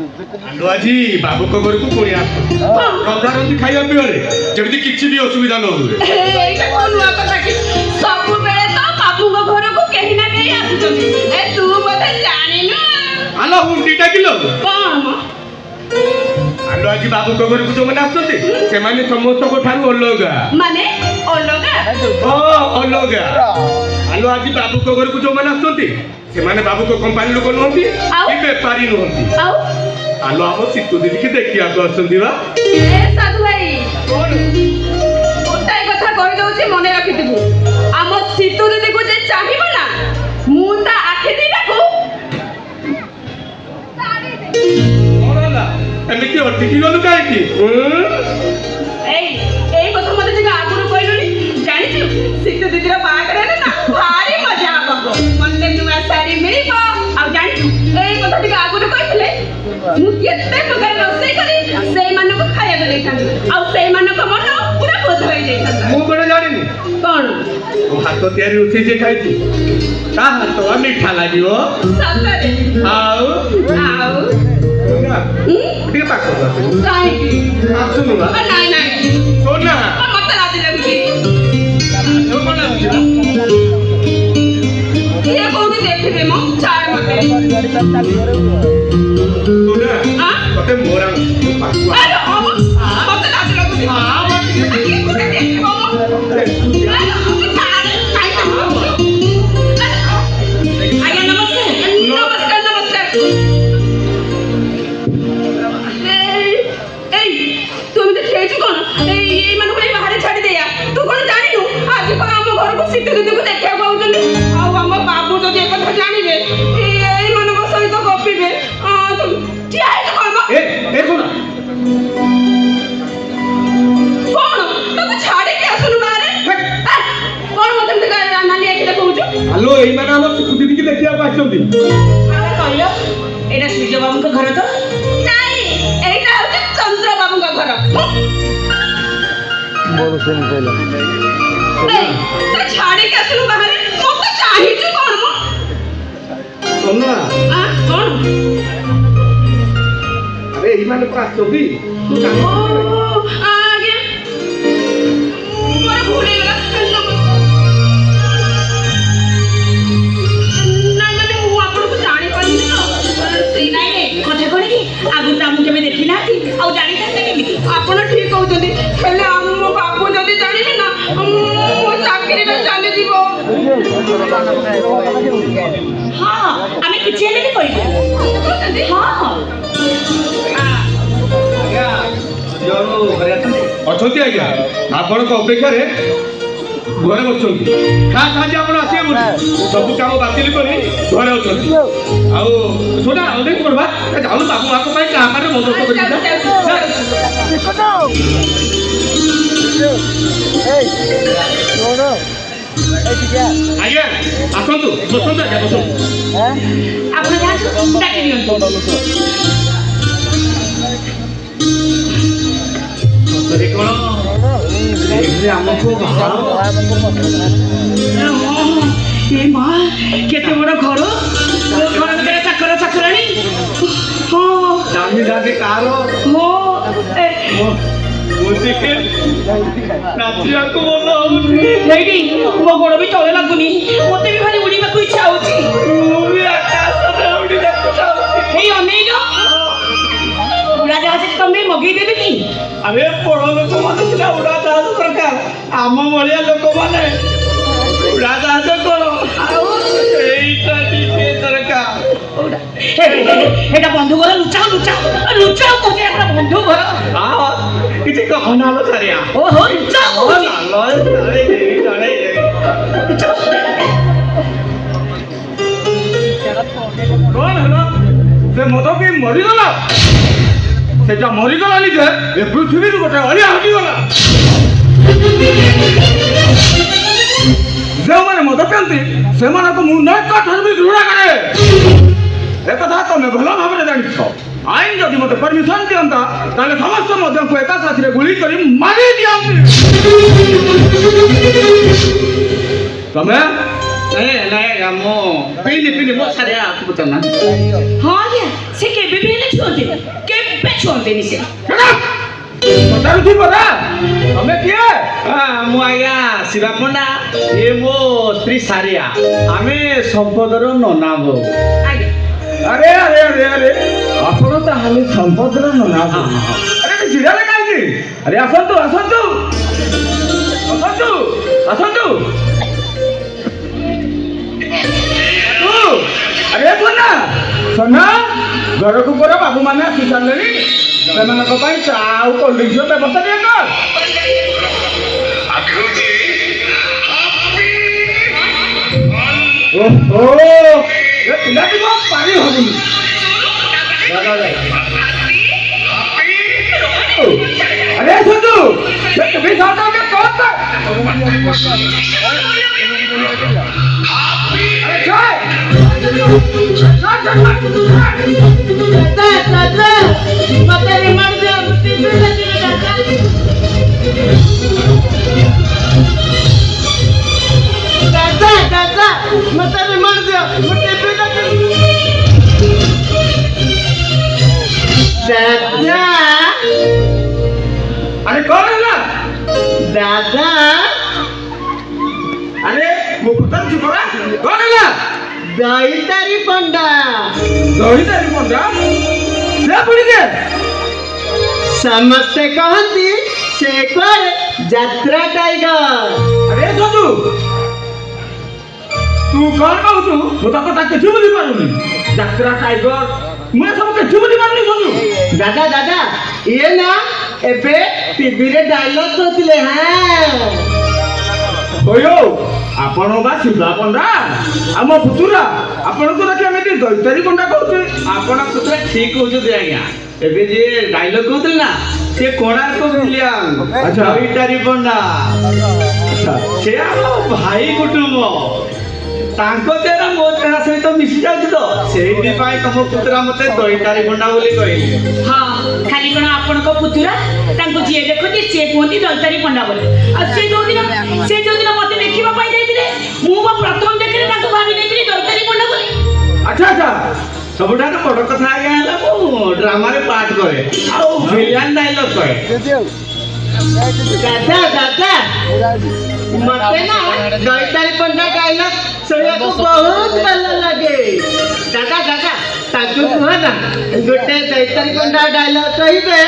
ଆଜି ବାବୁଙ୍କ ଘରକୁ ପୁଣି ଆସ ରନ୍ଧାରନ୍ଧି ଖାଇବା ପିଇବାରେ ଯେମିତି କିଛି ବି ଅସୁବିଧା ନ ହୁଏ। ଏଇଟା କଣ ନୂଆ କଥା କି? ସବୁବେଳେ ତ ବାବୁଙ୍କ ଘରକୁ କେହି ନା କେହି ଆସୁଛନ୍ତି। ତୁ ବୋଧେ ଜାଣିନୁ। ଆଲୋ ହୁଣ୍ଡି ଡାକିଲ କଣ ମ? ଆଲୋ ଆଜି ବାବୁଙ୍କ ଘରକୁ ଯୋଉମାନେ ଆସୁଛନ୍ତି ସେମାନେ ସମସ୍ତଙ୍କ ଠାରୁ ଅଲଗା। ମାନେ ଅଲଗା? ଅଲଗା। ଆଲୋ ଆଜି ବାବୁଙ୍କ ଘରକୁ ଯୋଉମାନେ ଆସୁଛନ୍ତି ସେମାନେ ବାବୁଙ୍କ କମ୍ପାନୀ ଲୋକ ନୁହନ୍ତି କି ବେପାରୀ ନୁହନ୍ତି। ଆଲୋ ଆମ ସିତୁ ଦିଦିକି ଦେଖିବାକୁ ଆସୁଛନ୍ତି ବା। ସାଧୁ ଭାଇ ଗୋଟାଏ କଥା କହିଦଉଛି ମନେ ରଖିଥିବୁ। ଆମ ସିତୁ ଦିଦିକୁ ଯେ ଚାହିଁବ ନା ମୁଁ ତା ଆଖି ଦିଟାକୁ ଏମିତି ଅଟିକି ଗଲୁ କାହିଁକି? ଏଇ କଥା ମତେ ଟିକେ ଆଗରୁ କହିଲୁନି। ଜାଣିଛୁ ସିତୁ ଦିଦିର ବାହାଘର ହେଲେ ନା ଭାରି ମଜା ହବ। ମତେ ନୂଆ ଶାଢୀ ମିଳିବ। ଆଉ ଜାଣିଛୁ ଏଇ କଥା ଟିକେ ଆଗରୁ କହିଥିଲେ ମୁଁ କେତେ ପ୍ରକାର ରୋଷେଇ କରି ସେଇମାନଙ୍କୁ ଖାଇବାକୁ ଦେଇଥାନ୍ତି। ଆଉ ସେଇମାନଙ୍କ ମନ ପୁରା ବୋଧ ହେଇଯାଇଥାନ୍ତା। ମୁଁ କଣ ଜାଣିନି? କଣ? ହାତ ତିଆରି ରୋଷେଇ ଯେ ଖାଇଛୁ ତା ହାତ ମିଠା ଲାଗିବ। ସତରେ? ଆଉ ଟିକେ ପାଖକୁ କାହିଁକି ଆସୁନୁ ବା। ନାଇଁ ନାଇଁ ଶୁଣନା ମତେ ଲାଜ ଲାଗୁଛି। କିଏ କୋଉଠି ଦେଖିବେ ମ? ଛାଡ଼ ମତେ। ତତେ ମୋରା ମତେ ଲାଜ ଲାଗୁଛି। କିଏ କୋଉଠି ଦେଖିବ ମ? ଆଜ୍ଞା ନମସ୍କାର। ତୁ ଏମିତି ଖେଳୁଛୁ କଣ? ଏଇମାନଙ୍କୁ ଏଇ ବାହାରେ ଛାଡି ଦେଇଆ। ତୁ କଣ ଜାଣିନୁ ଆଜି କଣ ଆମ ଘରକୁ ଶୀତ ଦିଦିକୁ ଦେଖିବାକୁ ଆଉଛନ୍ତି? ଆଉ ଆମ ବାବୁ ଯଦି ଏ କଥା ଜାଣିବେ ଏଇମାନଙ୍କ ସହିତ ଗପିବେ। ଠିଆ ହେଇଛୁ କଣ? କଣ ତାକୁ ଛାଡିକି ଆସୁନୁ ବାହାରେ? କଣ ମତେ ଏମିତି ନାଲି ଆଖି ଦେଖଉଛୁ? ଆଲୋ ଏଇମାନେ ଆମ ସିତୁ ଦିଦିକି ଦେଖିବାକୁ ଆସିଛନ୍ତି। କହିଲ ଏଇଟା ସୂର୍ଯ୍ୟ ବାବୁଙ୍କ ଘର ତ? ନାଇଁ ଏଇଟା ହଉଛି ଚନ୍ଦ୍ର ବାବୁଙ୍କ ଘର। ଛାଡିକି ଆସିଲୁ ବାହାରେ। ମତେ ଚାହିଁଛୁ କଣ ମ? କଣ? ଆରେ ଏଇମାନେ ପୁରା ଆସିଛନ୍ତି। ଆଜ୍ଞା ମୋର ଭୁଲ ହେଇଗଲା। ନାଇଁ ମୁଁ ଆପଣଙ୍କୁ ଜାଣିପାରିନି ତ। ନାଇଁ କଥା କଣ କି ଆଗରୁ ତ ଆମକୁ କେବେ ଦେଖିନାହାନ୍ତି ଆଉ ଜାଣିଥାନ୍ତେ କେମିତି? ଆପଣ ଠିକ କହୁଛନ୍ତି। ହେଲେ ଆମ ବାବୁ ଯଦି ଜାଣିବେ ନା ମୋ ଚାକିରିଟା ଚାଲିଯିବ। ହଁ ଆମେ କିଛି ହେଲେ ବି କହିବୁ। ଅଛନ୍ତି ଆଜ୍ଞା ଆପଣଙ୍କ ଅପେକ୍ଷାରେ ଘରେ ବସୁଛନ୍ତି। ଖାସ୍ ଆଜି ଆପଣ ଆସିବେ ବୋଲି ସବୁ କାମ ବାତିଲ କରି ଘରେ ଅଛନ୍ତି। ଆଉ ଶୁଣା ଅନେକ ପଢବା ଯାଉନୁ ବାବୁ ମାଙ୍କ ପାଇଁ କାମରେ ମଦତ କରି ଆଜ୍ଞା ଆସନ୍ତୁ ବସନ୍ତୁ ଆଜ୍ଞା ବସନ୍ତୁ। ଆପଣ ଯାଆନ୍ତୁ ଡାକି ଦିଅନ୍ତୁ। କଣ ଆମକୁ ମା କେତେ ବଡ ଘର। ଘର ଭିତରେ ଚାକର ଚାକରାଣୀ। ଦାମୀ ଦାମୀ କାର ନାଚିବାକୁ ଭଲ ହଉଛି। ଏଇଠି ମୋ ଗୋଡ ବି ତଳେ ଲାଗୁନି। ମତେ ବି ଭାରି ଉଡିବାକୁ ଇଚ୍ଛା ହଉଛି। ଏଇ ଅନେକ ଉଡାଜାହାଜ ତମେ ମଗେଇଦେବେ କି? ଆରେ ବଡ ଲୋକମାନେ ସିନା ଉଡାଜାହାଜ ଦରକାର। ଆମ ଭଳିଆ ଲୋକମାନେ ଉଡାଜାହାଜ କଣ ଆଉ ଏଇଟା ଟିକେ ଦରକାର। ଏଇଟା ବନ୍ଧୁ ଘର। ଲୁଚାଉ ଲୁଚାଉ ଲୁଚାଉ କହୁଛି ଏଟା ବନ୍ଧୁ ଘର। କିଛି କହନା ଲୋ ସାରିଆ। ଓହୋ ଲୁଚାଉ କଣ ହେଲା? ସେ ମଦ ପିଇ ମରିଗଲା। ସେଟା ମରିଗଲାନି ଯେ ଏ ପୃଥିବୀରୁ ଗୋଟେ ଅଳିଆ ହଟିଗଲା। ଯେଉଁମାନେ ମଦ ପିଅନ୍ତି ସେମାନଙ୍କୁ ମୁଁ ଠାରୁ ବି ଘୃଣା କରେ। একথা তুমি ভালো ভাবে জানিছ। আইন যদি মতো পরমিশন দিয়ন্তা তাহলে সমস্ত মধ্যে একা সাথে গুলি করে মারি দিয়ন্তি। ତମେ ହଁ ଆଜ୍ଞା ସେ କେବେ ବି ହେଲେ ଛୁଅନ୍ତିନି କେବେ ଛୁଅନ୍ତିନି ସେ ପଚାରୁଛି ପରା ତମେ କିଏ? ମୁଁ ଆଜ୍ଞା ଶିବା ପଣ୍ଡା ଏ ମୋ ସ୍ତ୍ରୀ ସାରିଆ ଆମେ ସମ୍ପଦର ନନା ବୋଉ। ଆଜ୍ଞା ଆରେ ଆରେ ଆରେ ଆରେ ଆପଣ ତାହେଲେ ସମ୍ପଦର ନନା ବୋଉ। ଆରେ ଛିଡାଲେ କାହିଁକି? ଆରେ ଆସନ୍ତୁ ଆସନ୍ତୁ ଆସନ୍ତୁ ଆସନ୍ତୁ ଆରେ সোনা সোনা ଘରକୁ ପରା ବାବୁ ମାନେ ଆସି ସାରିଲେଣି ସେମାନଙ୍କ ପାଇଁ ଚା ଆଉ କୋଲ୍ଡ ଡ୍ରିଙ୍କ୍ସର ବ୍ୟବସ୍ଥା ଟିକେ କର ଓହୋ ଏ ପିଲାଟି କଣ ପାରି ହବୁନି ଆରେ ସନ୍ତୁ କେବେ ସାଉଣ୍ଡ କେ କଣ ଆରେ ଜୟ ଦାଦା ମତେ ରିମାଣ୍ଡ ଦିଅ ଦାଦା ଦାଦା ମତେ ରିମାଣ୍ଡ ଦିଅ ମୁଁ ଟିଭି ଦାଦା ଆରେ କଣ ହେଲା ଦାଦା ଆରେ ମୁଁ ପଚାରୁଛି ପରା କଣ ହେଲା ଦଇତାରି ପଣ୍ଡା ଦହିଦାରି ପଣ୍ଡା ସେ ପୁଣି କିଏ ସମସ୍ତେ କହନ୍ତି ସେ କୁଆଡ଼େ ଯାତ୍ରା ଟାଇଗର ଆରେ ସନ୍ତୁ ତୁ କଣ କହୁଛୁ ମୁଁ ତା କଥା କିଛି ବୁଝିପାରୁନି ଯାତ୍ରା ଟାଇଗର ମୁଁ ଏସବୁ କିଛି ବୁଝିପାରୁନି ସନ୍ତୁ ଦାଦା ଦାଦା ଇଏ ନା ଏବେ ଟିଭିରେ ଡାଇଲଗ ଦଉଥିଲେ ହଁ କହିଓ ଆପଣ ବା ଶିବା ପଣ୍ଡା ଆଉ ମୋ ପୁତୁରା ଆପଣଙ୍କୁ ଦେଖି ଏମିତି ଦୈତାରୀ ପଣ୍ଡା କହୁଛି ଆପଣ ପୁରା ଠିକ କହୁଛନ୍ତି ଆଜ୍ଞା ଏବେ ଯିଏ ଡାଇଲଗ କହୁଥିଲେ ନା ସେ କୋଣାର୍କ ଭିଲିଆନ ଆଚ୍ଛା। ଦଇତାରି ପଣ୍ଡା ସେ ଆମ ଭାଇ କୁଟୁମ୍ବ ତାଙ୍କ ଚେହେରା ମୋ ଚେହେରା ସହିତ ମିଶି ଯାଉଛି ତ ସେଇଥିପାଇଁ ତମ ପୁତୁରା ମତେ ଦଇତାରି ପଣ୍ଡା ବୋଲି କହିଲେ। ହଁ ଖାଲି କଣ ଆପଣଙ୍କ ପୁତୁରା ତାଙ୍କୁ ଯିଏ ଦେଖନ୍ତି ସିଏ କୁହନ୍ତି ଦୈତାରୀ ପଣ୍ଡା ବୋଲି ଆଉ ସେ ଯୋଉଦିନ ମତେ ଦେଖିବା ପାଇଁ ଯାଇଥିଲେ ମୁଁ ମୋ ପ୍ରଥମ ଦେଖିଲି ତାଙ୍କୁ ଭାବି ନେଇଥିଲି ଦୈତାରୀ ପଣ୍ଡା ବୋଲି। ଆଚ୍ଛା ଆଚ୍ଛା ସବୁଠାରୁ ବଡ କଥା ଆଜ୍ଞା ହେଲା ମୁଁ ଡ୍ରାମାରେ ପାର୍ଟ କରେ ଆଉ ଭିଲିଆନ ଡାଇଲଗ କରେ। ଦାଦା ଦାଦା ମତେ ନା ଦଇତାରି ପଣ୍ଡା ଡାଇଲଗ ଶୁଣିବାକୁ ବହୁତ ଭଲ ଲାଗେ ଦାଦା ଦାଦା ତାଙ୍କୁ କୁହ ନା ଗୋଟେ ଦଇତାରି ପଣ୍ଡା ଡାଇଲଗ କହିବେ